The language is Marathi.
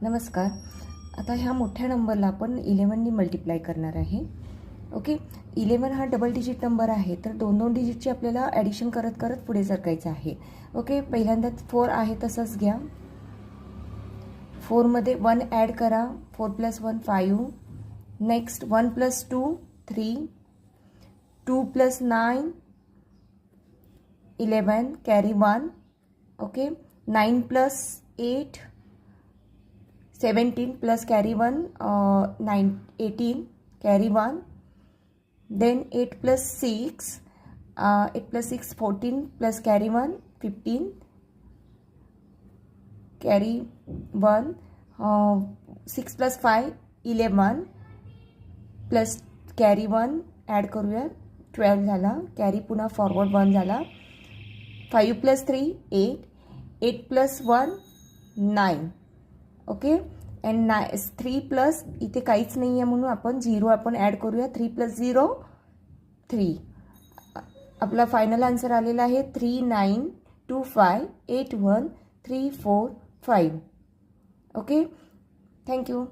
नमस्कार. आता ह्या मोठ्या नंबरला आपण 11नी मल्टिप्लाय करणार आहे. ओके. 11 हा डबल डिजिट नंबर आहे, तर दोन दोन डिजिटची आपल्याला ॲडिशन करत करत पुढे सरकायचं आहे. ओके. पहिल्यांदा 4 आहे तसंच घ्या. 4 मध्ये 1 ॲड करा. 4 + 1 5. Next 1 + 2 3. 2 + 9 11 carry 1. Okay. 9 + 8 17 plus carry 1 18 carry 1. Then 8 plus 6 8 plus 6 14 plus carry 1 15 carry 1. 6 plus 5 11 plus carry 1 add करूया 12 झाला. कॅरी पुन्हा फॉरवर्ड 1 झाला. 5 plus 3 8 8 plus 1 9. Okay. And 3 plus इथे काहीच नाही आहे म्हणून आपण 0 आपण ॲड करूया. 3 + 0 3. आपला फायनल आन्सर आलेला आहे 39258134 5. ओके. थँक्यू.